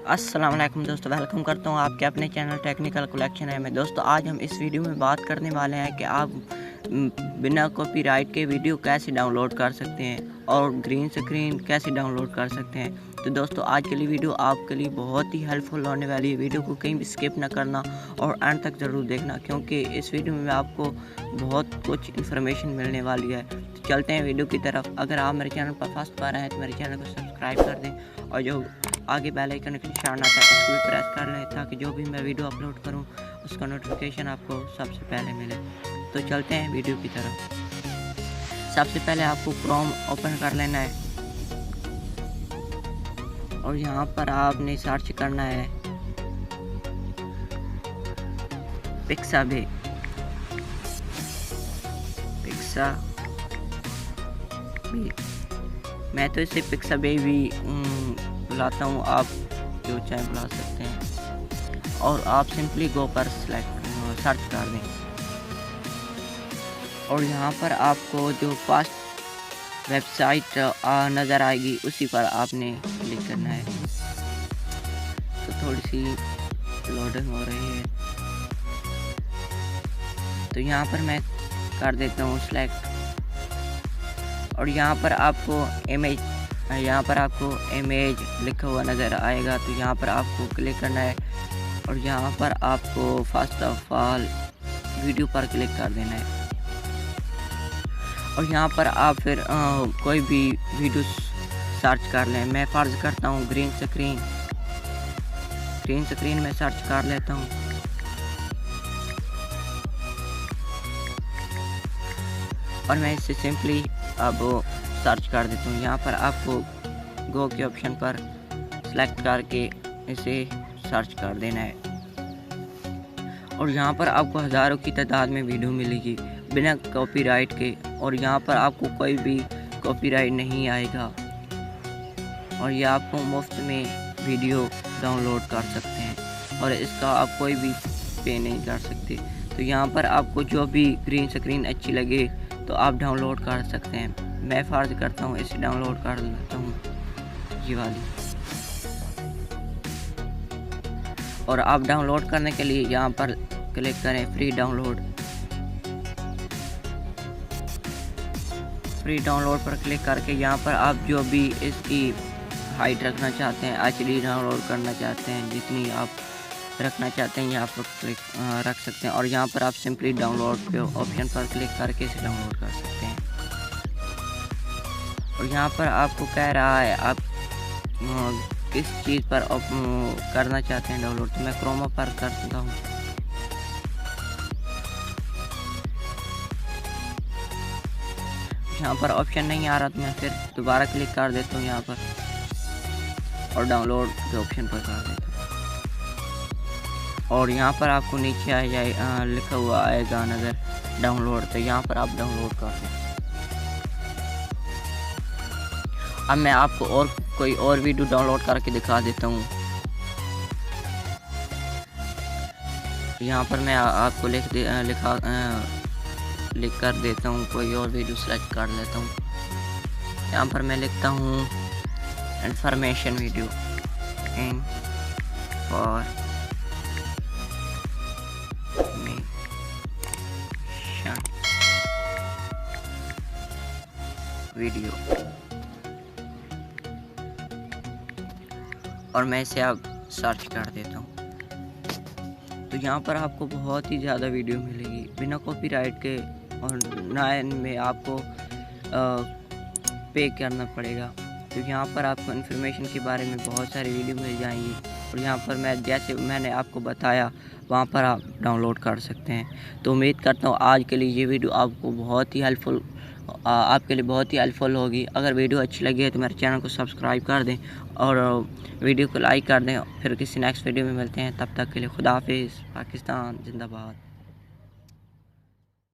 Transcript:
अस्सलाम वालेकुम दोस्तों, वेलकम करता हूँ आपके अपने चैनल टेक्निकल कलेक्शन है में। दोस्तों आज हम इस वीडियो में बात करने वाले हैं कि आप बिना कॉपीराइट के वीडियो कैसे डाउनलोड कर सकते हैं और ग्रीन स्क्रीन कैसे डाउनलोड कर सकते हैं। तो दोस्तों आज के लिए वीडियो आपके लिए बहुत ही हेल्पफुल होने वाली है। वीडियो को कहीं भी स्किप ना करना और एंड तक ज़रूर देखना, क्योंकि इस वीडियो में आपको बहुत कुछ इन्फॉर्मेशन मिलने वाली है। तो चलते हैं वीडियो की तरफ। अगर आप मेरे चैनल पर फर्स्ट बार हैं तो मेरे चैनल को सब्सक्राइब कर दें और जो आगे बेल आइकन का निशान आता है उसको भी प्रेस कर लें, ताकि जो भी मैं वीडियो अपलोड करूं उसका नोटिफिकेशन आपको सबसे पहले मिले। तो चलते हैं वीडियो की तरफ। सबसे पहले आपको क्रोम ओपन कर लेना है और यहाँ पर आपने सर्च करना है पिक्साबे। मैं तो इसे पिक्साबे भी बुलाता हूँ, आप जो चाहे बुला सकते हैं। और आप सिंपली गो पर सर्च कर दें और यहाँ पर आपको जो फर्स्ट वेबसाइट नज़र आएगी उसी पर आपने क्लिक करना है। तो थोड़ी सी लोडिंग हो रही है, तो यहाँ पर मैं कर देता हूँ सिलेक्ट। और यहाँ पर आपको इमेज लिखा हुआ नज़र आएगा, तो यहाँ पर आपको क्लिक करना है और यहाँ पर आपको फर्स्ट ऑफ ऑल वीडियो पर क्लिक कर देना है। और यहाँ पर आप फिर कोई भी वीडियो सर्च कर लें। मैं फ़र्ज़ करता हूँ ग्रीन स्क्रीन में सर्च कर लेता हूँ। और मैं इसे सिंपली अब सर्च कर देता हूँ। यहाँ पर आपको गो के ऑप्शन पर सेलेक्ट करके इसे सर्च कर देना है और यहाँ पर आपको हज़ारों की तादाद में वीडियो मिलेगी बिना कॉपीराइट के। और यहाँ पर आपको कोई भी कॉपीराइट नहीं आएगा और ये आपको मुफ्त में वीडियो डाउनलोड कर सकते हैं और इसका आप कोई भी पे नहीं कर सकते। तो यहाँ पर आपको जो भी ग्रीन स्क्रीन अच्छी लगे तो आप डाउनलोड कर सकते हैं। मैं फ़र्ज़ करता हूँ इसे डाउनलोड कर लेता हूँ, ये वाली। और आप डाउनलोड करने के लिए यहाँ पर क्लिक करें फ्री डाउनलोड पर क्लिक करके यहाँ पर आप जो भी इसकी हाइट रखना चाहते हैं, HD डाउनलोड करना चाहते हैं, जितनी आप रखना चाहते हैं यहाँ पर क्लिक रख सकते हैं। और यहाँ पर आप सिंपली डाउनलोड के ऑप्शन पर क्लिक करके इसे डाउनलोड कर सकते हैं। और यहाँ पर आपको कह रहा है आप किस चीज़ पर करना चाहते हैं डाउनलोड, तो मैं क्रोमा पर करता हूँ। यहाँ पर ऑप्शन नहीं आ रहा तो मैं फिर दोबारा क्लिक कर देता हूँ यहाँ पर और डाउनलोड के ऑप्शन पर कर देता हूँ। और यहाँ पर आपको नीचे आ जाए लिखा हुआ आएगा नज़र डाउनलोड, तो यहाँ पर आप डाउनलोड कर दें। अब मैं आपको कोई और वीडियो डाउनलोड करके दिखा देता हूँ। यहाँ पर मैं आपको लिख कर देता हूँ, कोई और वीडियो सेलेक्ट कर लेता हूँ। यहाँ पर मैं लिखता हूँ इंफॉर्मेशन वीडियो और मैं इसे अब सर्च कर देता हूँ। तो यहाँ पर आपको बहुत ही ज़्यादा वीडियो मिलेगी बिना कॉपीराइट के और ना इनमें आपको पे करना पड़ेगा। तो यहाँ पर आपको इन्फॉर्मेशन के बारे में बहुत सारी वीडियो मिल जाएंगी और यहाँ पर जैसे मैंने आपको बताया वहाँ पर आप डाउनलोड कर सकते हैं। तो उम्मीद करता हूँ आज के लिए ये वीडियो आपके लिए बहुत ही हेल्पफुल होगी। अगर वीडियो अच्छी लगी है तो मेरे चैनल को सब्सक्राइब कर दें और वीडियो को लाइक कर दें। फिर किसी नेक्स्ट वीडियो में मिलते हैं, तब तक के लिए खुदा हाफिज़। पाकिस्तान जिंदाबाद।